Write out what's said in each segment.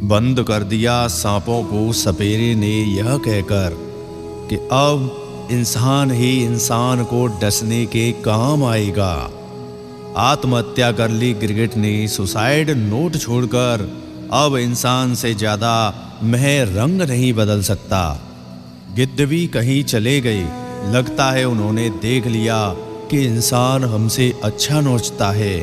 बंद कर दिया सांपों को सपेरे ने यह कहकर कि अब इंसान ही इंसान को डसने के काम आएगा। आत्महत्या कर ली गिरगिट ने सुसाइड नोट छोड़कर, अब इंसान से ज्यादा मैं रंग नहीं बदल सकता। गिद्ध भी कहीं चले गए, लगता है उन्होंने देख लिया कि इंसान हमसे अच्छा नोचता है।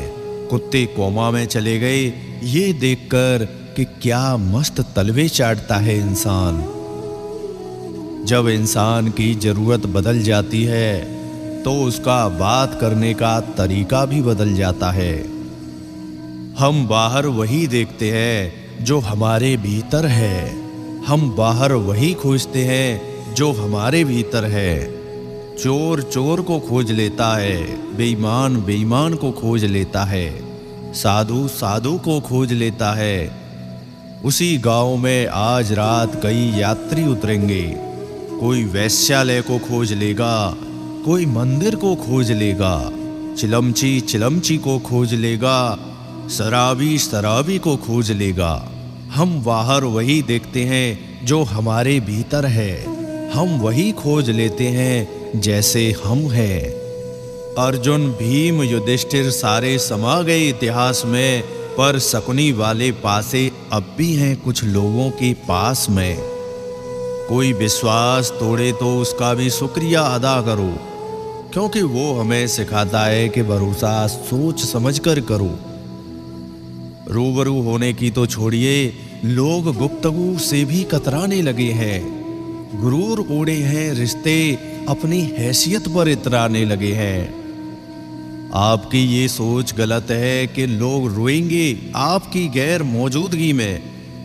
कुत्ते कोमा में चले गए ये देखकर कि क्या मस्त तलवे चाटता है इंसान। जब इंसान की जरूरत बदल जाती है तो उसका बात करने का तरीका भी बदल जाता है। हम बाहर वही देखते हैं जो हमारे भीतर है, हम बाहर वही खोजते हैं जो हमारे भीतर है। चोर चोर को खोज लेता है, बेईमान बेईमान को खोज लेता है, साधु साधु को खोज लेता है। उसी गांव में आज रात कई यात्री उतरेंगे। कोई वैश्यालय को खोज लेगा, कोई मंदिर को खोज लेगा, चिलमची चिलमची को खोज लेगा, शराबी शराबी को खोज लेगा। हम बाहर वही देखते हैं जो हमारे भीतर है, हम वही खोज लेते हैं जैसे हम हैं। अर्जुन भीम युधिष्ठिर सारे समा गए इतिहास में, पर शकुनी वाले पासे अब भी हैं कुछ लोगों के पास में। कोई विश्वास तोड़े तो उसका भी शुक्रिया अदा करो, क्योंकि वो हमें सिखाता है कि भरोसा सोच समझकर करो। रूबरू होने की तो छोड़िए, लोग गुफ्तगू से भी कतराने लगे हैं। गुरूर ओढ़े हैं रिश्ते, अपनी हैसियत पर इतराने लगे हैं। आपकी ये सोच गलत है कि लोग रोएंगे आपकी गैर मौजूदगी में।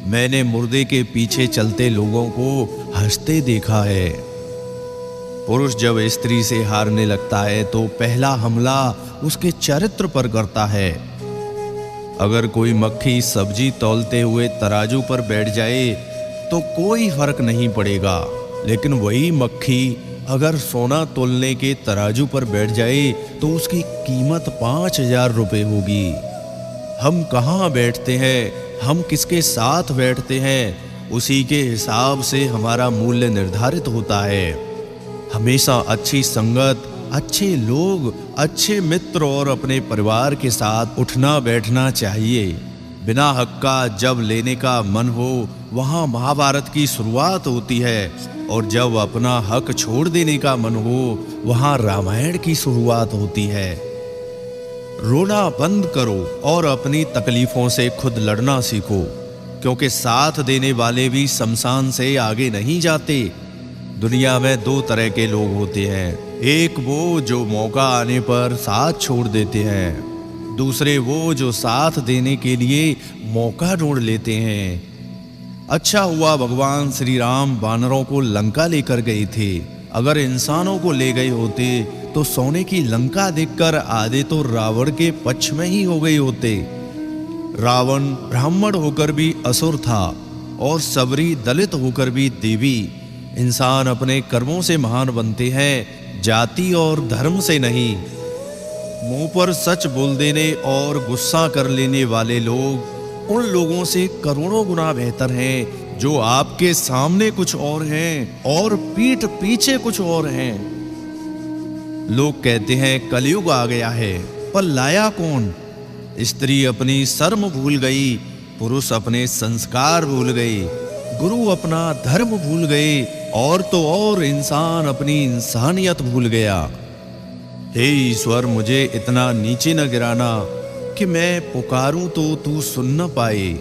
मैंने मुर्दे के पीछे चलते लोगों को हंसते देखा है। पुरुष जब स्त्री से हारने लगता है तो पहला हमला उसके चरित्र पर करता है। अगर कोई मक्खी सब्जी तौलते हुए तराजू पर बैठ जाए तो कोई फर्क नहीं पड़ेगा, लेकिन वही मक्खी अगर सोना तोलने के तराजू पर बैठ जाए तो उसकी कीमत 5,000 रुपये होगी। हम कहाँ बैठते हैं, हम किसके साथ बैठते हैं, उसी के हिसाब से हमारा मूल्य निर्धारित होता है। हमेशा अच्छी संगत, अच्छे लोग, अच्छे मित्र और अपने परिवार के साथ उठना बैठना चाहिए। बिना हक का जब लेने का मन हो वहाँ महाभारत की शुरुआत होती है, और जब अपना हक छोड़ देने का मन हो वहाँ रामायण की शुरुआत होती है। रोना बंद करो और अपनी तकलीफों से खुद लड़ना सीखो, क्योंकि साथ देने वाले भी शमशान से आगे नहीं जाते। दुनिया में दो तरह के लोग होते हैं, एक वो जो मौका आने पर साथ छोड़ देते हैं, दूसरे वो जो साथ देने के लिए मौका ढूंढ लेते हैं। अच्छा हुआ भगवान श्री राम वानरों को लंका लेकर गए थे। अगर इंसानों को ले गए होते तो सोने की लंका देखकर आधे तो रावण के पक्ष में ही हो गए होते। रावण ब्राह्मण होकर भी असुर था और सबरी दलित होकर भी देवी। इंसान अपने कर्मों से महान बनते हैं, जाति और धर्म से नहीं। मुंह पर सच बोल देने और गुस्सा कर लेने वाले लोग उन लोगों से करोड़ों गुना बेहतर हैं जो आपके सामने कुछ और हैं और पीठ पीछे कुछ और हैं। लोग कहते हैं कलयुग आ गया है, पर लाया कौन? स्त्री अपनी शर्म भूल गई, पुरुष अपने संस्कार भूल गए, गुरु अपना धर्म भूल गए, और तो और इंसान अपनी इंसानियत भूल गया। हे ईश्वर, मुझे इतना नीचे न गिराना कि मैं पुकारूं तो तू सुन न पाए,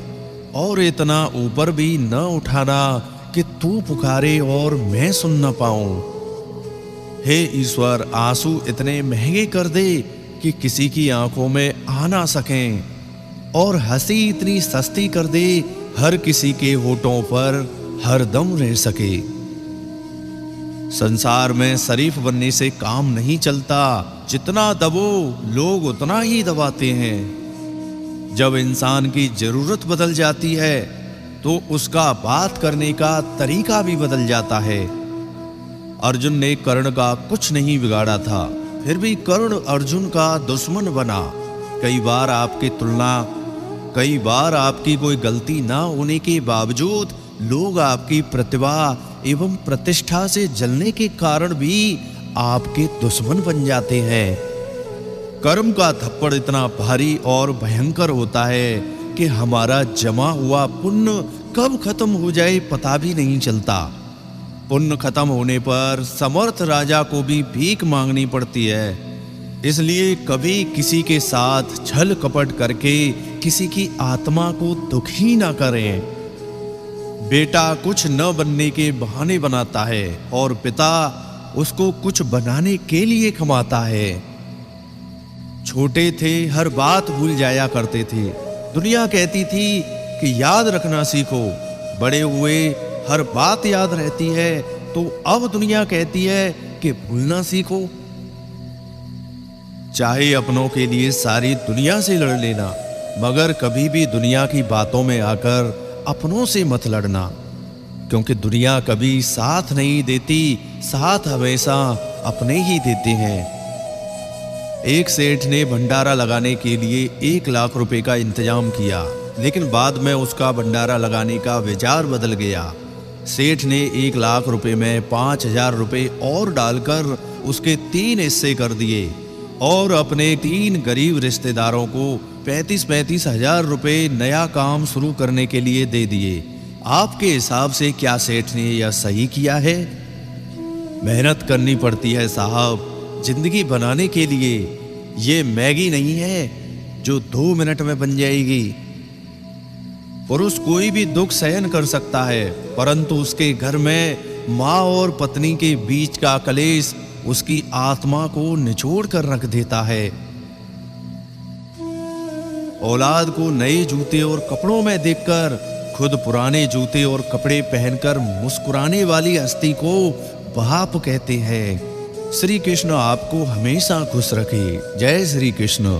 और इतना ऊपर भी न उठाना कि तू पुकारे और मैं सुन न पाऊं। हे ईश्वर, आंसू इतने महंगे कर दे कि किसी की आंखों में आ ना सकें, और हंसी इतनी सस्ती कर दे हर किसी के होठों पर हर दम रह सके। संसार में शरीफ बनने से काम नहीं चलता, जितना दबो लोग उतना ही दबाते हैं। जब इंसान की जरूरत बदल जाती है तो उसका बात करने का तरीका भी बदल जाता है। अर्जुन ने कर्ण का कुछ नहीं बिगाड़ा था, फिर भी कर्ण अर्जुन का दुश्मन बना। कई बार आपकी तुलना कई बार आपकी कोई गलती ना होने के बावजूद लोग आपकी प्रतिभा एवं प्रतिष्ठा से जलने के कारण भी आपके दुश्मन बन जाते हैं। कर्म का थप्पड़ इतना भारी और भयंकर होता है कि हमारा जमा हुआ पुण्य कब खत्म हो जाए पता भी नहीं चलता। पुण्य खत्म होने पर समर्थ राजा को भी भीख मांगनी पड़ती है। इसलिए कभी किसी के साथ छल कपट करके किसी की आत्मा को दुखी ना करें। बेटा कुछ न बनने के बहाने बनाता है और पिता उसको कुछ बनाने के लिए कमाता है। छोटे थे हर बात भूल जाया करते थे। दुनिया कहती थी कि याद रखना सीखो। बड़े हुए हर बात याद रहती है, तो अब दुनिया कहती है कि भूलना सीखो। चाहे अपनों के लिए सारी दुनिया से लड़ लेना, मगर कभी भी दुनिया की बातों में आकर अपनों से मत लड़ना, क्योंकि दुनिया कभी साथ नहीं देती, साथ हमेशा अपने ही देते हैं। एक सेठ ने भंडारा लगाने के लिए 1 लाख रुपए का इंतजाम किया, लेकिन बाद में उसका भंडारा लगाने का विचार बदल गया। सेठ ने 1 लाख रुपए में 5,000 रुपए और डालकर उसके 3 हिस्से कर दिए और अपने 3 गरीब रिश्तेदारों को 35-35 हजार रुपए नया काम शुरू करने के लिए दे दिए। आपके हिसाब से क्या सेठ ने यह सही किया है? मेहनत करनी पड़ती है साहब जिंदगी बनाने के लिए। ये मैगी नहीं है जो 2 मिनट में बन जाएगी। पुरुष कोई भी दुख सहन कर सकता है, परंतु उसके घर में माँ और पत्नी के बीच का कलेश उसकी आत्मा को निचोड़ कर रख देता है। औलाद को नए जूते और कपड़ों में देखकर खुद पुराने जूते और कपड़े पहनकर मुस्कुराने वाली हस्ती को बाप कहते हैं। श्री कृष्ण आपको हमेशा खुश रखे। जय श्री कृष्ण।